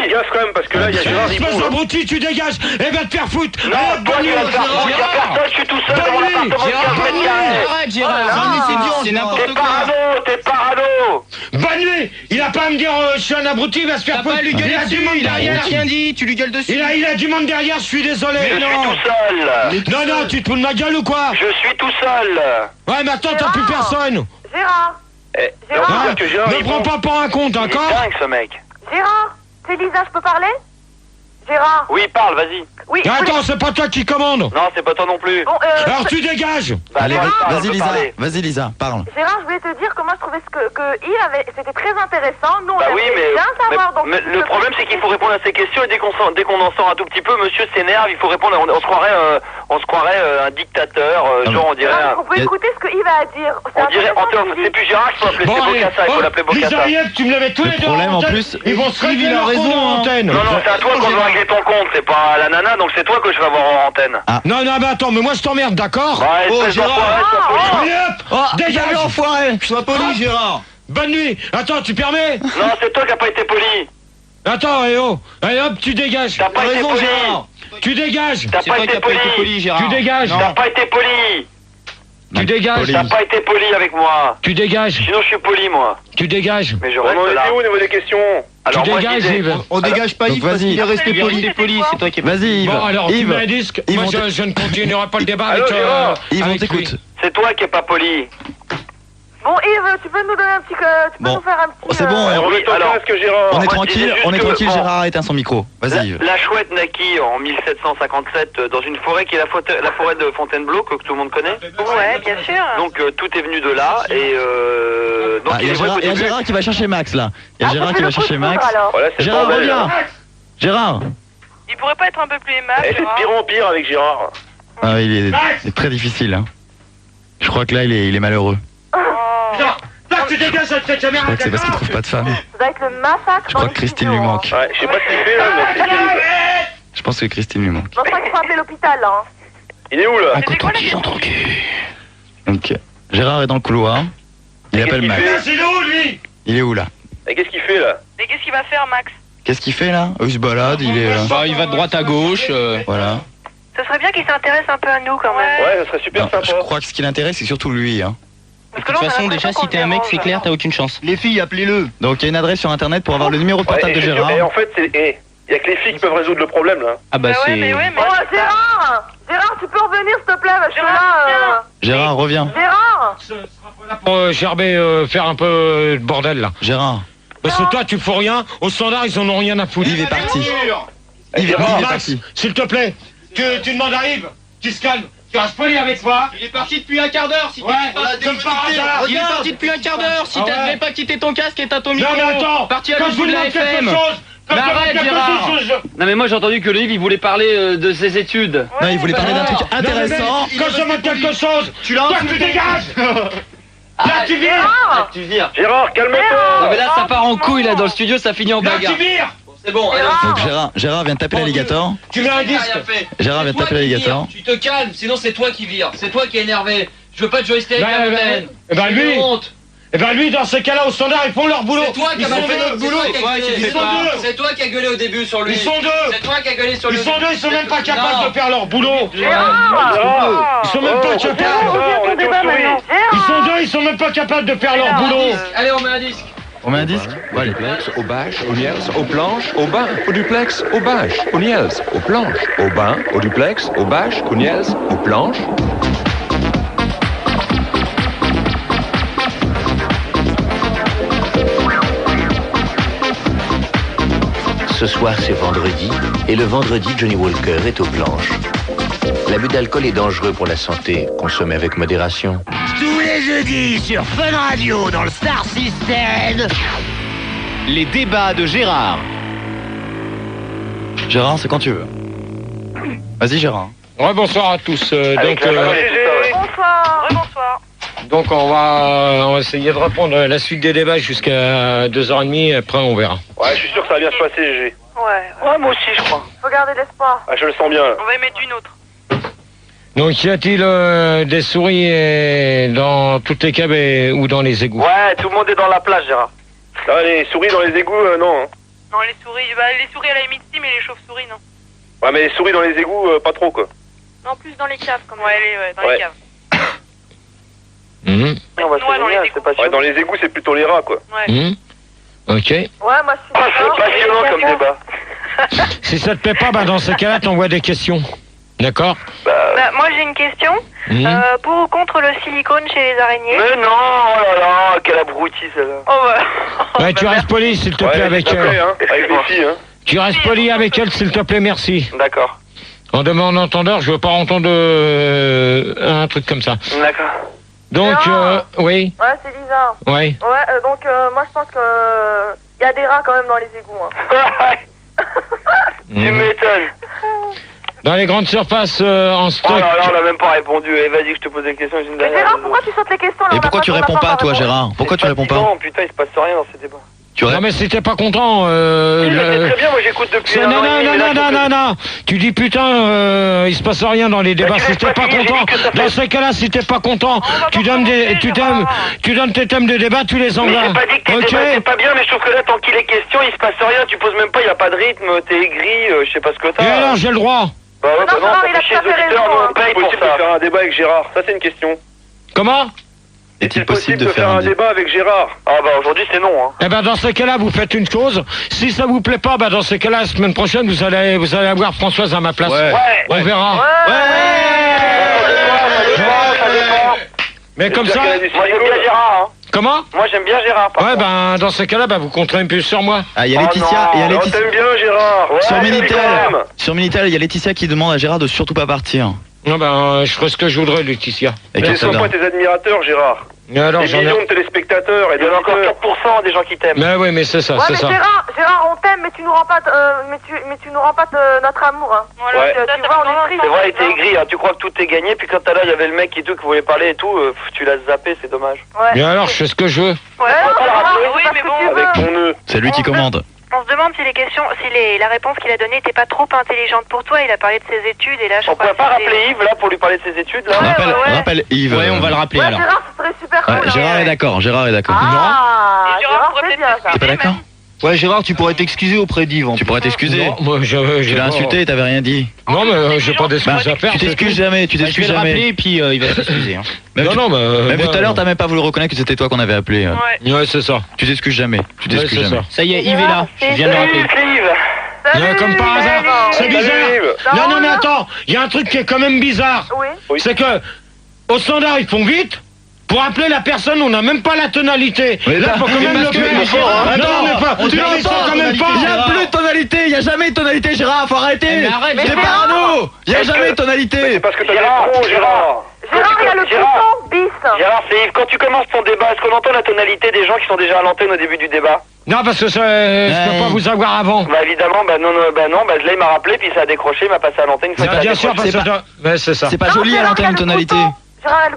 Fais gaffe quand même, parce que là, il y a Gérard Espèce Hibou. d'abruti, tu dégages! Et va te faire foutre! Non, Allez, toi bonne tu nuit, vas te faire Gérard. foutre, y a personne, je suis tout seul dans mon Bonne nuit, appartement de 15 mètres carrés. Arrête, Gérard, c'est n'importe T'es quoi. parano. t'es parano. Bonne nuit. Il a pas à me dire je suis un abruti, il va se faire T'as pas à lui gueuler dessus, il a rien dit, tu lui gueules dessus. Il a du monde derrière, je suis désolé. Je suis tout seul. Non, tu te fous de ma gueule ou quoi? Je suis tout seul. Ouais, mais attends, t'as plus personne. Gérard. Eh, Gérard. on va dire que Gérard, Ne il prends est pas pour un con, Il est d'accord? dingue ce mec. Gérard. C'est Lisa, je peux parler? Gérard. Oui, parle, vas-y. Oui. Attends, c'est pas toi qui commande. Non, c'est pas toi non plus. Bon, Alors tu dégages. Bah, Allez, parle, vas-y je peux Lisa, parler. vas-y Lisa, parle. Gérard, je voulais te dire que moi je trouvais que Yves avait, c'était très intéressant. Nous, on Bah oui, aimerait bien savoir. Donc, mais le problème c'est qu'il faut répondre à ces questions et dès qu'on en sort un tout petit peu, monsieur s'énerve, il faut répondre. On se croirait un dictateur, genre on dirait. on peut écouter ce que Yves a à dire. On dirait, c'est plus Gérard qu'il faut appeler, c'est Bocassa, il faut l'appeler Bocassa. Lisa, tu me l'avais tous les deux. problème, en antenne. plus, Ils vont se Yves, régler il a leur raison, compte en hein. antenne. Non, c'est à toi qu'on veut régler ton compte, c'est pas à la nana, donc c'est toi que je vais avoir en antenne. Non, mais attends, mais moi je t'emmerde, d'accord? Ouais, espèce d'enfoiré, sois poli. Allez hop, dégage. enfoiré. Sois poli, Gérard. Bonne nuit. Attends, tu permets? Non, c'est toi qui n'as pas été poli. Attends, allez hop, tu dégages. T'as pas été poli. Tu dégages. T'as C'est pas toi qui été as pas été poli. poli, Gérard. Tu dégages. T'as pas été poli. Tu dégages. T'as pas été poli avec moi. Tu dégages. Sinon, je suis poli, moi. Tu dégages. Mais je On en reste là. était où au niveau des questions? Alors, Tu moi, je dégages, disais- Yves. On dégage pas Donc, Yves parce vas-y. qu'il est resté Il est poli. resté poli, c'est toi qui es Vas-y Yves. Bon, alors, tu Yves, mets un disque. Yves, Moi, on je ne continuerai pas le débat Allô, avec... Gérard Yves, on avec lui. t'écoute. C'est toi qui es pas poli. Bon, Yves, tu peux nous donner un petit, tu peux Bon. nous faire un petit. C'est bon, Remets-toi alors, casque, Gérard. on est moi, je tranquille, disais on est juste que, tranquille, bon, Gérard a éteint son micro. Vas-y Yves. La chouette naquit en 1757 dans une forêt qui est la forêt de Fontainebleau, que tout le monde connaît. Ouais, bien sûr. Donc tout est venu de là et donc Ah, il y a est vrai qu'au début- Gérard qui va chercher Max là. Il y a Gérard qui va chercher Max. Voilà, c'est le Gérard, bordel, reviens. hein. Gérard. Il pourrait pas être un peu plus aimable, Eh, c'est de Gérard. pire en pire avec Gérard. Ah, c'est très difficile. Hein. Je crois que là il est malheureux. Là, tu dégages cette caméra. Je crois que c'est parce qu'il trouve pas de femme. Ça va être le massacre. Je crois que Christine lui manque. Ouais, je sais pas ce qu'il fait là, mais c'est terrible. Je pense que Christine lui manque. Je pense pas qu'il faut appeler l'hôpital là. Il est où là? C'était quoi la question? Donc Gérard est dans le couloir. Il appelle Max. C'est où, lui? Il est où là? Et qu'est-ce qu'il fait là? Mais qu'est-ce qu'il va faire, Max? Qu'est-ce qu'il fait là? Il se balade, il est... Bah, il va de droite à gauche. Voilà. Ce serait bien qu'il s'intéresse un peu à nous quand même. Ouais, ça serait super Non, sympa. je crois que ce qui l'intéresse c'est surtout lui. Hein. De toute façon, déjà, si t'es un mec, c'est clair, t'as aucune chance. Les filles, appelez-le. Donc il y a une adresse sur internet pour avoir le numéro de portable de et Gérard. en fait, il y a que les filles qui peuvent résoudre le problème là. Ah bah, Bah c'est... ouais, mais ouais, mais... Oh, Gérard! Gérard, tu peux revenir s'il te plaît, parce que là. Gérard, reviens. Gérard! Pour gerber, faire un peu de bordel, là. Gérard. Parce que toi, tu fous rien. Au standard, ils en ont rien à foutre. Yves est parti. Yves Gérard, est Max, parti. s'il te plaît, tu demandes à Yves, tu se calmes, tu restes poli avec moi. Il est parti depuis un quart d'heure, si Ouais, comme par hasard. Il est parti depuis un quart d'heure, si Ah ouais. t'avais pas quitté ton casque et t'as ton Non, micro. mais attends, Parti à quand l'autre je vous bout de la demande quelque FM. chose, quand Mais je demande arrête, quelque Gérard. chose, Non mais moi j'ai entendu que le livre il voulait parler de ses études. Non, il voulait parler d'un truc Non, mais intéressant. quand je demande quelque chose, Tu l'as toi, insulté. tu dégages. Là, tu vires. Gérard! Tu vires. Gérard, calme-toi. Non mais là ça part en couille là dans le studio, ça finit en Là, bagarre. tu vires. C'est bon, allez. Donc Gérard vient de taper l'alligator. Tu mets un T'as disque. rien fait. Gérard vient C'est de toi taper qui l'alligator. vires. Tu te calmes, sinon c'est toi qui vires. C'est toi qui es énervé. Je veux pas te jouer avec Bah, la montagne. eh ben, J'ai lui. eu honte. Et ben lui, dans ces cas-là, au standard, ils font leur boulot. C'est toi qui Ils as mal sont fait deux. notre boulot. Ils sont deux. C'est toi qui as gueulé au début sur lui. Ils sont deux. C'est toi qui as gueulé sur lui. Ils sont deux, ils sont même pas capables Non. de faire leur boulot. Gérard! Ils sont même pas capables. Reviens on ton était débat aux souris. maintenant. Ils sont Gérard! deux, ils sont même pas capables de faire leur Alors, un boulot. disque. Allez, on met un disque. On met un disque. Bon, allez. Au bâche, au niels, aux planches, au bain, au duplex, au bâche, au niels, aux planches, au bain, au duplex, au bâche, au niels, aux planches. Ce soir, c'est vendredi, et le vendredi, Johnny Walker est aux planches. L'abus d'alcool est dangereux pour la santé, consommé avec modération. Tous les jeudis sur Fun Radio dans le Star System. Les débats de Gérard. Gérard, c'est quand tu veux. Vas-y Gérard. Ouais, bonsoir à tous. Avec la main, Bonsoir! Bonsoir. Donc on va essayer de reprendre la suite des débats jusqu'à 2h30, après on verra. Ouais, je suis sûr que ça va bien se passer, GG. Ouais, moi aussi je crois. faut garder l'espoir. Ah, je le sens bien. On va y mettre une autre. Donc y a-t-il des souris dans toutes les caves ou dans les égouts? Ouais, tout le monde est dans la plage, Gérard. Ah, les souris dans les égouts, non. Hein. Non, les souris, les souris à la limite si, mais les chauves-souris non. Ouais, mais les souris dans les égouts, pas trop quoi. Non, plus dans les caves quand même. Ouais, dans Ouais. les caves. Mhm. On va se réunir, c'est passionnant. Ouais, dans les égouts, c'est plutôt les rats, quoi. Mhm. Ok. Ouais, moi je suis d'accord. C'est passionnant comme débat. Si ça te plaît pas, bah dans ce cas-là, t'envoies des questions. D'accord? Bah, moi j'ai une question. Mhm. Pour ou contre le silicone chez les araignées? Mais non, oh là là, quelle abrutie celle-là. Oh bah. Ouais, tu restes poli, s'il te plaît, avec elle. Hein, avec les filles, hein. Tu restes poli avec elle, s'il te plaît, merci. D'accord. En demandant entendeur, je veux pas entendre un truc comme ça. D'accord. Donc, oui. Ouais, c'est bizarre. Ouais. Ouais, donc moi je pense que y a des rats quand même dans les égouts. Hein. Tu m'étonnes. Dans les grandes surfaces en stock. Oh là là, on n'a même pas répondu. Eh, vas-y, je te pose des questions. J'ai une dernière. Gérard, pourquoi tu sautes les questions là? Et pourquoi tu réponds pas, toi, Gérard? Pourquoi tu réponds pas? Non, putain, il se passe rien dans ces débats. Non mais si t'es pas content, C'est très bien, moi j'écoute depuis un an et demi, non. Tu dis putain, il se passe rien dans les débats. Si t'es pas content, dans ces cas-là, si t'es pas content, tu donnes tes thèmes de débat, tu les envoies. J'ai pas dit que tes débats c'est pas bien, mais je trouve que là, tant qu'il est question, il se passe rien. Tu poses même pas, il y a pas de rythme, t'es aigri, je sais pas ce que t'as. Et alors, j'ai le droit. Bah ouais, bah non, ça fait chier les auditeurs, nous on paye pour Est-il possible de ça. faire un débat avec Gérard? Ça, c'est une question. Comment? Est-il possible de faire un débat avec Gérard? Ah bah aujourd'hui c'est non, hein. Eh ben dans ce cas-là, vous faites une chose. Si ça vous plaît pas, bah dans ce cas-là, la semaine prochaine, vous allez avoir Françoise à ma place. Ouais. On verra. Mais comme ça. Moi j'aime bien Gérard, hein. Comment? Moi j'aime bien Gérard. Ouais, ben dans ce cas-là, bah vous compterez un peu sur moi. Ah, il y a Laetitia, Oh t'aimes bien Gérard. Sur Minitel, il y a Laetitia qui demande à Gérard de surtout pas partir. Non, ben je ferai ce que je voudrais, Laetitia. Et Mais ne sois pas tes admirateurs, Gérard. Mais alors, des millions de téléspectateurs et il y a encore 4% des gens qui t'aiment. Mais oui, mais c'est ça, Ouais, c'est mais ça. Gérard, on t'aime, mais tu nous rends pas, tu nous rends pas notre amour. Hein. Voilà, Donc, tu vois, on est triste. C'est vrai, il était aigri, hein. Tu crois que tout est gagné, puis quand t'as là, il y avait le mec et tout qui voulait parler et tout, tu l'as zappé, c'est dommage. Mais alors, je fais ce que je veux. Ouais, oui, mais bon. Avec ton nœud. C'est lui qui commande. On se demande si les questions, la réponse qu'il a donnée n'était pas trop intelligente pour toi. Il a parlé de ses études et là, je On pourrait pas rappeler Yves là pour lui parler de ses études là? Rappelle Yves. Ouais, on va le rappeler alors. Gérard, ce serait super cool. Gérard est d'accord, Gérard est d'accord. Ah, Gérard, c'est bien ça. T'es pas d'accord? Ouais, Gérard, tu pourrais t'excuser auprès d'Yves. Tu pourrais t'excuser. Non, moi, Tu l'as insulté, t'avais rien dit. Non, mais j'ai pas d'excuses à faire. Tu t'excuses jamais, tu Je vais t'excuses le rappeler jamais. et puis il va s'excuser. Hein. Non, non, mais. Même tout à l'heure, t'as même pas voulu reconnaître que c'était toi qu'on avait appelé. Ouais, c'est ça. Tu t'excuses jamais. Tu t'excuses Ouais, c'est jamais. Ça y est, Yves est là. Je viens de le rappeler. Comme par hasard, c'est bizarre. Non, non, mais attends, il y a un truc qui est quand même bizarre. Oui. C'est que, au standard, ils font vite. Pour appeler la personne, on n'a même pas la tonalité. Là, faut quand même le faire. Non, mais pas. Tu l'entends quand même pas. Il y a plus de tonalité, il y a jamais de tonalité, Gérard, faut arrêter. C'est parano. Il y a jamais de tonalité. C'est parce que t'as des pros, Gérard. Gérard, il y a le bouton bis. Gérard, c'est Yves, quand tu commences ton débat, est-ce qu'on entend la tonalité des gens qui sont déjà à l'antenne au début du débat? Non, parce que je peux pas vous avoir avant. Bah évidemment, bah non, là il m'a rappelé, puis ça a décroché, il m'a passé à l'antenne. Bien sûr, parce que c'est ça. C'est pas joli à l'antenne, tonalité.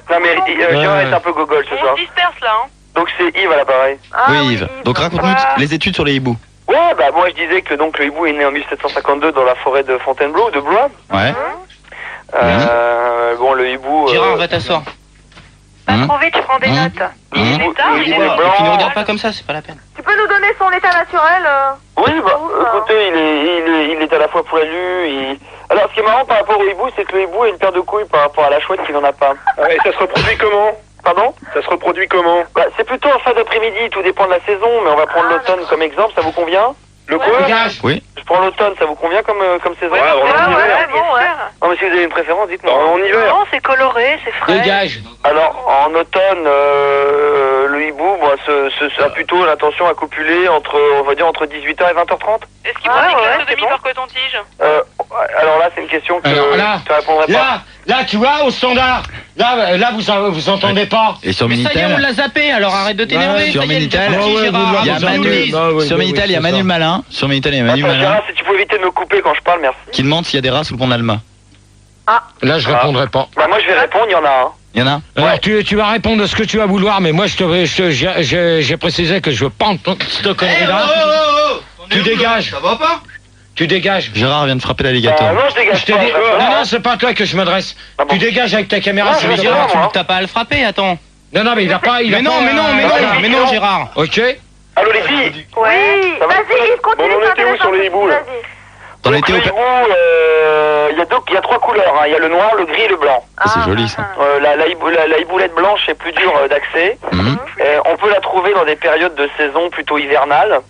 Non mais Gérard est un peu gogol ce soir. On se disperse là, hein. Donc c'est Yves à l'appareil. Oui, Yves. Donc raconte-nous les études sur les hiboux. Ouais, bah moi je disais que donc le hibou est né en 1752 dans la forêt de Fontainebleau, de Blois. Ouais. Bon, le hibou. Gérard, va t'asseoir. Pas trop vite, je prends des notes. Le hibou Et puis ne regarde pas comme ça, c'est pas la peine. Tu peux nous donner son état naturel Oui, bah écoutez, il est à la fois poilu. Alors ce qui est marrant par rapport au hibou, c'est que le hibou a une paire de couilles par rapport à la chouette qui n'en a pas. Et ça se reproduit comment? Pardon? Ça se reproduit comment? Bah c'est plutôt en fin d'après-midi, tout dépend de la saison, mais on va prendre l'automne comme exemple, ça vous convient? Le quoi? Oui. Je prends l'automne, ça vous convient comme saison? Ouais, en hiver. Non mais si vous avez une préférence, dites-moi. En hiver. Non, c'est coloré, c'est frais. Dégage. Alors en automne, le hibou a plutôt l'intention à copuler on va dire entre 18h et 20h30. Est-ce qu'il prend des classes de demi par coton-tige? Alors là c'est une question que je répondrai pas. Là, tu vois, au standard. Là, vous entendez pas. Et sur Mais ça y est, on Minitel. l'a zappé, alors arrête de t'énerver. Sur Ça y est, Minitel, il est parti, Gérard. il y a Manu. Sur Minitel, il y a Manu Malin. Sur Minitel, il y a Manu Attends, Malin Gérard, si tu peux éviter de me couper quand je parle, merci. qui demande s'il y a des rats sous le pont d'Alma. Là, je répondrai pas. Bah moi je vais répondre, il y en a un. Il y en a? Alors, tu vas répondre de ce que tu vas vouloir, mais moi, j'ai précisé que je veux pas entendre cette connerie-là. Tu dégages. Ça va pas? Tu dégages. Gérard vient de frapper l'alligator. Non, je dégage Je t'ai dit, non, c'est pas à toi que je m'adresse. Tu dégages avec ta caméra. Ouais, c'est Gérard, Gérard. t'as pas à le frapper, attends. Non, mais il a pas. Mais non, Gérard. Ok. Allô les filles? Oui. Vas-y, Yves, continue. On en était où sur les hiboux là? T'en Donc, étais le au... hibou, il y a 3 couleurs, hein. Il y a le noir, le gris et le blanc. Ah, c'est joli ça. La hiboulette blanche est plus dure d'accès. On peut la trouver dans des périodes de saison plutôt hivernales.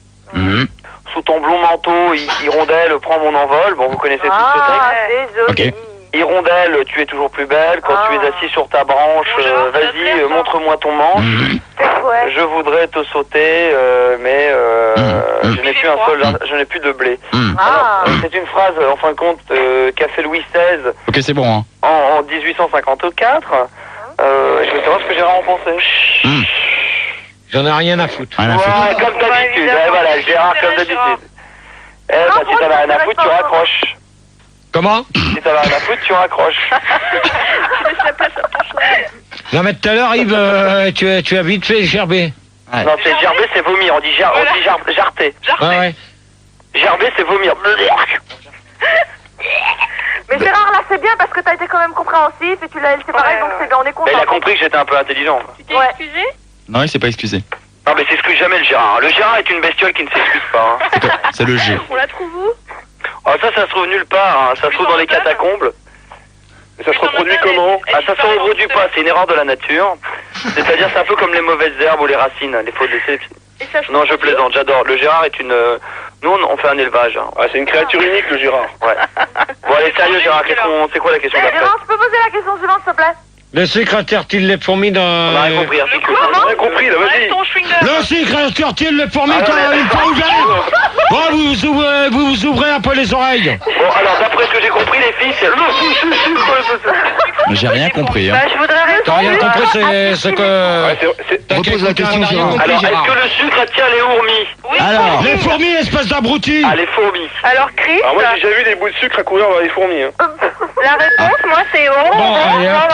Sous ton blond manteau, hirondelle, prends mon envol. Bon, vous connaissez tout ce texte. C'est joli. Hirondelle, tu es toujours plus belle. Quand tu es assis sur ta branche, vas-y, montre-moi ton manche. Je voudrais te sauter, mais je n'ai plus de blé. Alors, c'est une phrase, en fin de compte, qu'a fait Louis XVI Ok, c'est bon. Hein. en 1854. Je veux savoir ce que Gérard en pensait. J'en ai rien à foutre. Ouais, comme d'habitude. Voilà, Gérard, comme d'habitude. Si t'en as rien à foutre, tu raccroches. Comment? Si t'en as rien à foutre, tu raccroches. Non, mais tout à l'heure, Yves, tu as vite fait gerber. Ouais. Non, c'est gerber, c'est vomir. On dit jarter. Ouais. Gerber, c'est vomir. Mais Gérard, là, c'est bien parce que t'as été quand même compréhensif et tu l'as pareil, donc c'est bien, on est content. Mais il a compris que j'étais un peu intelligent. Tu t'es excusé? Non, il s'est pas excusé. Non, mais s'excuse jamais le Gérard. Le Gérard est une bestiole qui ne s'excuse pas. Hein. C'est le G. On la trouve où? Oh, ça se trouve nulle part. Hein. Ça se trouve dans les catacombes. Et ça se reproduit comment? Ah, ça se reproduit pas. C'est une erreur de la nature. C'est-à-dire, c'est un peu comme les mauvaises herbes ou les racines, les fautes de sélection. Non, je plaisante, j'adore. Le Gérard est une... Nous, on fait un élevage. Hein. Ah, c'est une créature unique, le Gérard. Ouais. Bon, allez, sérieux, Gérard, c'est quoi la question d'après? Gérard, tu peux poser la question suivante, s'il te plaît? Le sucre attire-t-il les fourmis dans... On a rien compris, on a rien compris, là, vas-y. Le sucre attire-t-il les fourmis dans une fois ouverte? Bon, vous ouvrez un peu les oreilles. Bon, alors, d'après ce que j'ai compris, les filles, c'est... J'ai rien compris. Hein. Je voudrais répondre. T'as rien compris, c'est que... Repose la question, Gérard. Alors, est-ce que le sucre attire les fourmis? Oui. Alors, les fourmis, espèce d'abruti. Ah, les fourmis. Alors, Chris? Alors moi j'ai déjà vu des bouts de sucre à courir dans les fourmis. Hein. La réponse, moi, c'est oh. Bon, allez, hein.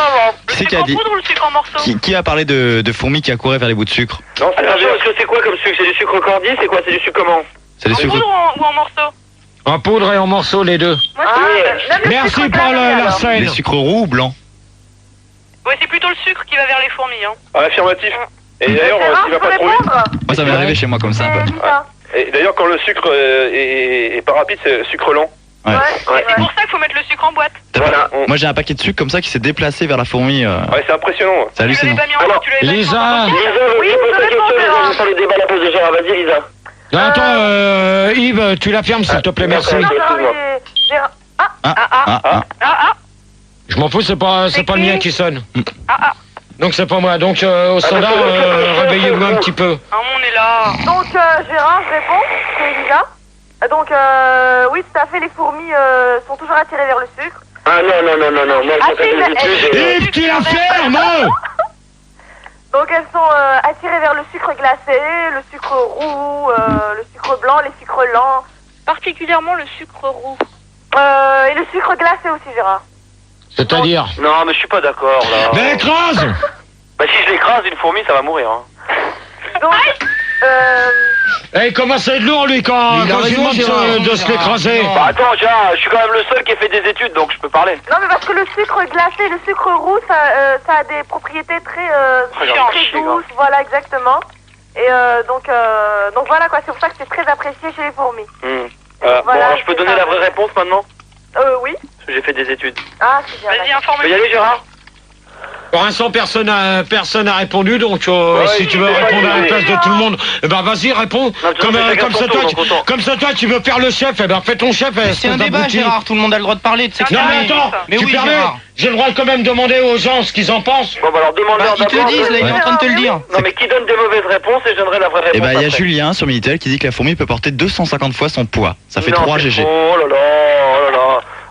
Le Qui sucre a en dit? poudre ou le sucre en morceaux? qui a parlé de fourmis qui accouraient vers les bouts de sucre? Non, c'est Attention, est-ce que c'est quoi comme sucre? C'est du sucre cordier? C'est quoi? C'est du sucre comment? C'est des En sucres. poudre ou en morceaux? En poudre et en morceaux, les deux. Moi, c'est Merci pour la scène. Les sucres roux ou blancs? Ouais, c'est plutôt le sucre qui va vers les fourmis. Hein. Ah, affirmatif. Et d'ailleurs, s'il va pas trop vite. Moi, ça m'est arrivé chez moi comme ça un peu. Et d'ailleurs, quand le sucre est pas rapide, c'est sucre lent. Ouais. C'est pour ça qu'il faut mettre le sucre en boîte. Voilà. Moi, j'ai un paquet de sucre comme ça qui s'est déplacé vers la fourmi. Ouais, c'est impressionnant. C'est hallucinant. Lisa. Oui, pose ta question sur le débat à la pause de Gérard. Vas-y, Lisa. Attends, Yves, tu la fermes, s'il te plaît, merci. Je m'en fous, c'est pas le mien qui sonne. Donc c'est pas moi. Donc au standard, réveillez-vous un petit peu. Ah, on est là. Donc Gérard, je réponds, c'est Elisa. Donc oui, tout à fait, les fourmis sont toujours attirées vers le sucre. Ah non, moi je fais des études. Yves, tu la fermes. Donc elles sont attirées vers le sucre glacé, le sucre roux, le sucre blanc, les sucres lents. Particulièrement le sucre roux. Et le sucre glacé aussi, Gérard. C'est-à-dire? Non, mais je suis pas d'accord là. Mais écrase. Bah si je l'écrase, une fourmi, ça va mourir. Hein. Donc, il commence à être lourd, lui, quand il demande de se l'écraser. Bah attends, je suis quand même le seul qui a fait des études, donc je peux parler. Non, mais parce que le sucre glacé, le sucre roux, ça a des propriétés très douces, voilà, exactement. Et donc voilà, quoi, c'est pour ça que c'est très apprécié chez les fourmis. Voilà, bon, alors je peux donner la vraie réponse maintenant? Oui. Parce que j'ai fait des études. Ah, c'est bien. Vas-y, informe-moi. Tu peux y aller, Gérard? Pour l'instant, personne n'a répondu, donc si tu veux répondre à la place de tout le monde, eh ben vas-y, réponds. Comme ça, toi, tu veux faire le chef, eh ben fais ton chef. C'est un débat, Gérard, tout le monde a le droit de parler, de s'exprimer. Non, mais attends, mais tu oui, permets? Gérard. J'ai le droit de quand même demander aux gens ce qu'ils en pensent. Bon, bah alors demande-leur Ils te le disent, là, il est en train de te le dire. Non, mais qui donne des mauvaises réponses et je donnerai la vraie réponse. Et bah, il y a après. Julien sur Minitel qui dit que la fourmi peut porter 250 fois son poids. Ça fait 3 GG. Oh là là.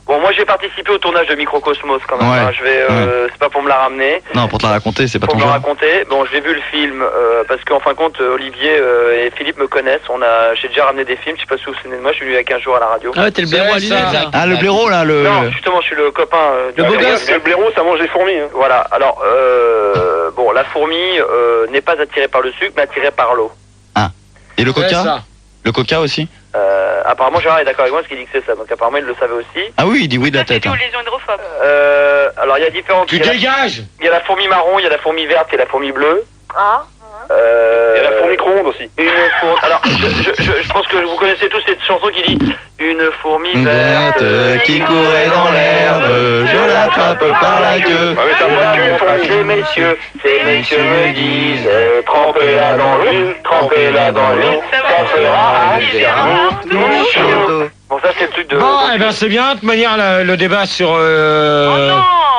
Bon, moi j'ai participé au tournage de Microcosmos quand même. Ouais. Hein. Je vais, c'est pas pour me la ramener. Non, pour te la raconter, c'est pas Pour ton me la genre. raconter. Bon, j'ai vu le film parce qu'en fin de compte, Olivier et Philippe me connaissent. J'ai déjà ramené des films. Je sais pas si vous vous souvenez de moi. Je suis venu il y a 15 jours à la radio. Ah ouais, t'es le blaireau à lunettes, là. Ah, le blaireau, là, le... Non, justement, je suis le copain. Le beau gosse. Le blaireau, ça mange les fourmis. Hein. Voilà. Alors, bon, la fourmi n'est pas attirée par le sucre, mais attirée par l'eau. Ah. Et le coca? ça. Le coca aussi? Apparemment, Gérard est d'accord avec moi parce qu'il dit que c'est ça. Donc apparemment, il le savait aussi. Ah oui, il dit oui de la C'est tête. dû aux Hein. lésions hydrophobes. Alors, il y a différentes... Tu dégages. Il y a la fourmi marron, il y a la fourmi verte et la fourmi bleue. Ah. Il y a la fourmi micro-ondes aussi. Alors, je pense que vous connaissez tous cette chanson qui dit une fourmi verte qui courait dans l'herbe, je l'attrape par la queue. Ces messieurs me disent trempez-la dans l'eau, trempez-la dans l'eau, ça fera un chaud. Bon, ça c'est le truc de... Bon, eh ben c'est bien, de toute manière, le débat sur...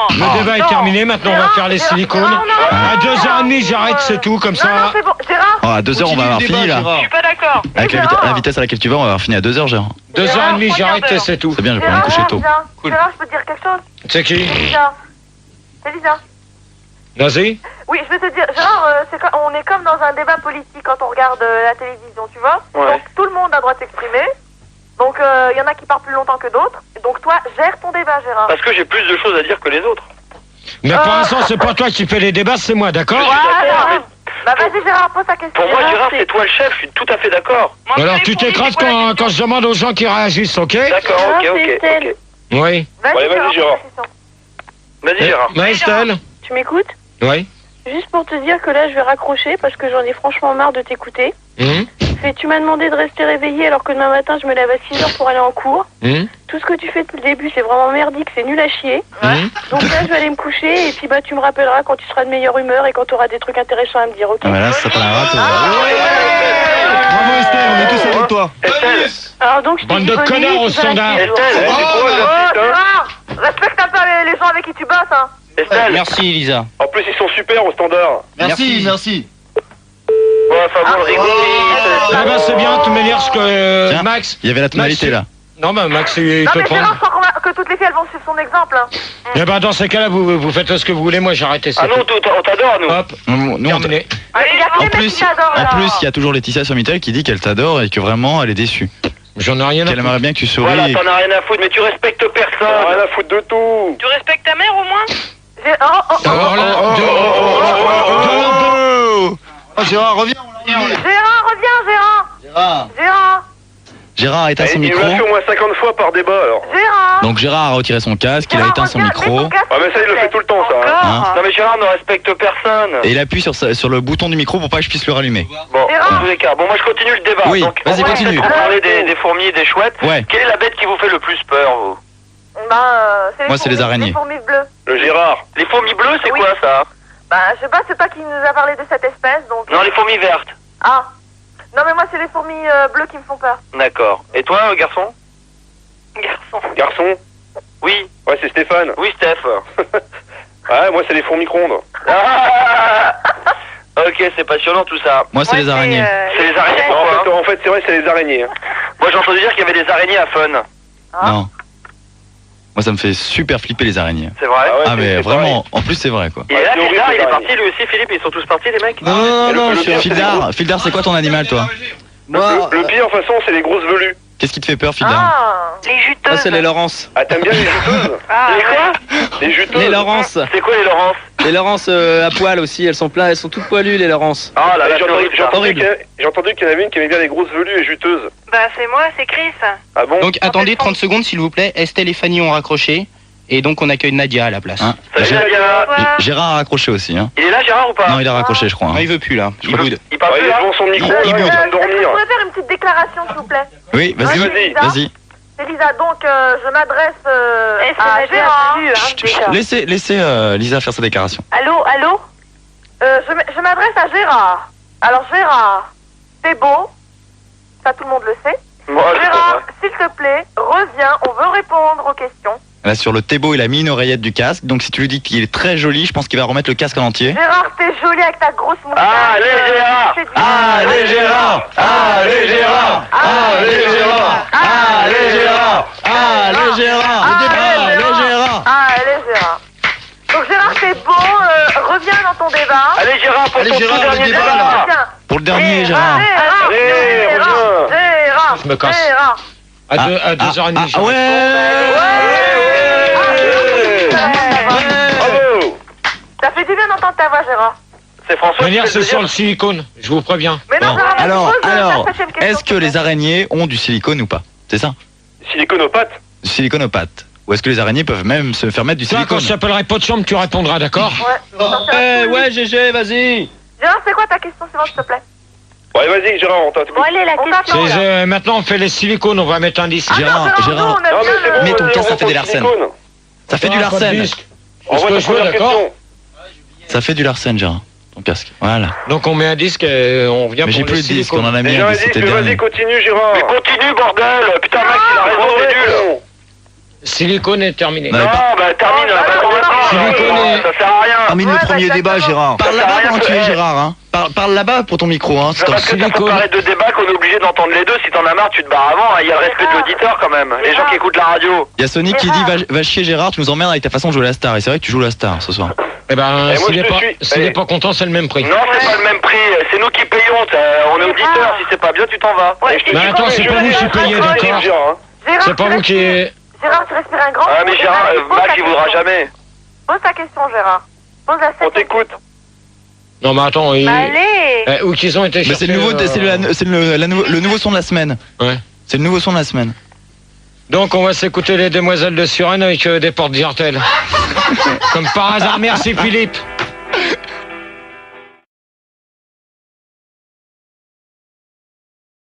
Le débat est terminé, maintenant on va faire les silicones. À 2h30 j'arrête, c'est tout, comme ça. Non, c'est bon, Gérard. À 2h on va avoir fini là. Je suis pas d'accord. Avec la vitesse à laquelle tu vas, on va avoir fini à 2h, Gérard. 2h30 j'arrête et c'est tout. C'est bien, je vais pouvoir me coucher tôt. Gérard, je peux te dire quelque chose? C'est qui? Lisa. C'est Lisa. Vas-y. Oui, je vais te dire, Gérard, on est comme dans un débat politique quand on regarde la télévision, tu vois. Ouais. Donc tout le monde a le droit de s'exprimer. Donc il y en a qui parlent plus longtemps que d'autres. Donc toi, gère ton débat, Gérard. Parce que j'ai plus de choses à dire que les autres. Mais pour l'instant, c'est pas toi qui fais les débats, c'est moi, d'accord? Voilà. Bah vas-y, Gérard, pose ta question. Pour moi, Gérard, c'est toi le chef, je suis tout à fait d'accord. Alors tu t'écrases quand je demande aux gens qui réagissent, ok? D'accord, ok. Oui. Vas-y, Gérard. Vas-y, Gérard. Estelle? Tu m'écoutes? Oui. Juste pour te dire que là, je vais raccrocher parce que j'en ai franchement marre de t'écouter. Tu m'as demandé de rester réveillé alors que demain matin, je me lève à 6h pour aller en cours. Tout ce que tu fais depuis le début, c'est vraiment merdique, c'est nul à chier. Donc là, je vais aller me coucher et puis bah tu me rappelleras quand tu seras de meilleure humeur et quand tu auras des trucs intéressants à me dire, ok? Voilà, ça t'en a raté. Bravo Estelle, on est tous avec toi. Alors donc, je Bande de connards au standard. Gérard, respecte un peu les gens avec qui tu bosses, hein. Merci, Lisa. En plus, ils sont super au standard. Merci. Bon, enfin bon, rigole. Ah bah c'est bien, de toute manière, que Max... Il y avait la tonalité là. Non, bah Max, il Non te mais prend. Gérard, je crois que toutes les filles, elles vont suivre son exemple, hein. Eh ben dans ces cas-là, vous faites ce que vous voulez, moi j'ai arrêté ça. Ah non, on t'adore, nous. Hop, Nous, terminé. En plus, il y a toujours Laetitia sur Mittel qui dit qu'elle t'adore et que vraiment elle est déçue. J'en ai rien à Qu'elle aimerait bien que tu souris. Voilà, t'en as rien à foutre, mais tu respectes personne. Rien à foutre de tout. Tu respectes ta mère au moins? Gérard, reviens. Gérard, reviens, Gérard. Gérard a éteint son Il micro. l'a fait au moins 50 fois par débat alors. Gérard. Donc Gérard a retiré son casque, il a éteint son micro. Ah mais ça il le fait tout le temps ça. Hein. Non mais Gérard ne respecte personne. Et il appuie sur le bouton du micro pour pas que je puisse le rallumer. Bon, en tous les cas, bon moi je continue le débat. Oui, donc, vas-y, continue. Vous parlez des fourmis et des chouettes. Ouais. Quelle est la bête qui vous fait le plus peur, vous? Moi, c'est les araignées. Les fourmis bleues. Le Gérard. Les fourmis bleues, c'est quoi ça? Bah, je sais pas, c'est toi qui nous a parlé de cette espèce, donc... Non, les fourmis vertes. Ah. Non, mais moi, c'est les fourmis bleues qui me font peur. D'accord. Et toi, garçon? Garçon. Oui. Ouais, c'est Stéphane. Oui, Steph. Ouais, moi c'est les fourmis micro-ondes. Ok, c'est passionnant tout ça. Moi, c'est les araignées. C'est les araignées, pourquoi? En fait, c'est vrai, c'est les araignées. Moi, j'ai entendu dire qu'il y avait des araignées à Fun. Non. Moi, ça me fait super flipper les araignées. C'est vrai? Ah, mais vraiment, en plus, c'est vrai quoi. Et là, Fildar, il est parti lui aussi, Philippe, ils sont tous partis, les mecs? Non, Fildar, c'est quoi ton animal, toi? Le pire, en façon, c'est les grosses velues. Qu'est-ce qui te fait peur, Fildar? Les juteuses. C'est les Laurence. Ah, t'aimes bien les juteuses? Les quoi? Les juteuses. Les Laurence. C'est quoi les Laurence? Les Laurence à poil aussi, elles sont sont toutes poilues, les Laurence. Ah là, J'ai entendu qu'il y en avait une qui aimait bien les grosses velues et juteuses. Bah c'est moi, c'est Chris. Ah bon? Donc attendez 30 secondes s'il vous plaît, Estelle et Fanny ont raccroché. Et donc on accueille Nadia à la place. Hein Gérard a raccroché aussi. Hein. Il est là, Gérard, ou pas? Non, il a raccroché, je crois. Non, il veut plus là. Il parle plus, il est devant son micro, il boude. Je pourrais faire une petite déclaration, s'il vous plaît? Oui, vas-y. C'est Lisa, donc je m'adresse à Gérard. Laissez Lisa faire sa déclaration. Allô? Je m'adresse à Gérard. Alors Gérard, t'es beau, ça tout le monde le sait. Gérard, s'il te plaît, reviens, on veut répondre aux questions. Là, sur le Thébo, il a mis une oreillette du casque, donc si tu lui dis qu'il est très joli, je pense qu'il va remettre le casque en entier. Gérard, t'es joli avec ta grosse moustache. Allez Gérard! Allez Gérard! Allez Gérard! Allez Gérard! Allez Gérard! Allez Gérard! Allez Gérard! Allez Gérard! Donc Gérard, t'es beau, reviens dans ton débat. Allez Gérard, pour ton tout dernier débat! Pour le dernier, Gérard! Allez, Gérard! Je me casse. Gérard! À 2h30. Ah Bravo! Ça fait du bien d'entendre ta voix, Gérard. C'est François. De manière, c'est sur le silicone, je vous préviens. Mais non, Alors, est-ce que les araignées ont du silicone ou pas? C'est ça? Siliconopathe? Du silicone aux pattes. Ou est-ce que les araignées peuvent même se faire mettre du Toi, silicone? quand je t'appellerai pot de chambre, tu répondras, d'accord? Ouais. Ouais, GG, vas-y. Gérard, c'est quoi ta question suivante, s'il te plaît? Ouais, vas-y, Gérard, on t'écoute. Bon, allez, la question. Maintenant, on fait les silicones, on va mettre un disque. Gérard, Non, mais c'est bon, mets ton vas-y, casque, on ça fait reprend du le Larsen. silicone. Ça fait du Pas de Larsen. disque. Envoie ta Est-ce que je veux, première d'accord. question. Ça fait du Larsen, Gérard. Ton casque. Voilà. Donc on met un disque et on revient Mais j'ai pour plus les de disque, silicones. on en a mis Déjà, un vas-y, c'était le vas-y, dernier. continue, Gérard. Mais continue, bordel. Putain, Max, il a raison, c'est nul. Silicone est terminé. Non, Non, bah termine, bah attends maintenant. Ça sert à rien. Termine le premier débat, Gérard. Parle là-bas pendant que tu es Gérard, hein. Parle là-bas pour ton micro, hein. C'est parce que t'as préparé deux débats qu'on est obligé d'entendre les deux. Si t'en as marre, tu te barres avant. Il y a le respect de l'auditeur quand même. Les gens qui écoutent la radio. Il y a Sonic qui dit va chier Gérard, tu nous emmerdes avec ta façon de jouer la star. Et c'est vrai que tu joues la star ce soir. Eh ben, Et moi, s'il je te suis. n'est Allez. pas content, c'est le même prix. Non, c'est pas le même prix. C'est nous qui payons. On est auditeurs. Si c'est pas bien, tu t'en vas. Ouais, Et je te Mais dis attends, pas, c'est je pas vous vais- qui payez, d'accord. Gérard, hein. Gérard, C'est pas tu vous qui... respires- Gérard, tu respires un grand Ah, coup. mais Gérard, Max, il voudra jamais. Pose ta question, Gérard. Pose la On t'écoute. Non, mais attends, Bah, allez. où qu'ils ont été Mais chercher... c'est le nouveau, c'est le nouveau son de la semaine. Ouais. C'est le nouveau son de la semaine. Donc on va s'écouter les Demoiselles de Suresnes avec des portes d'Irtel. Comme par hasard, merci Philippe.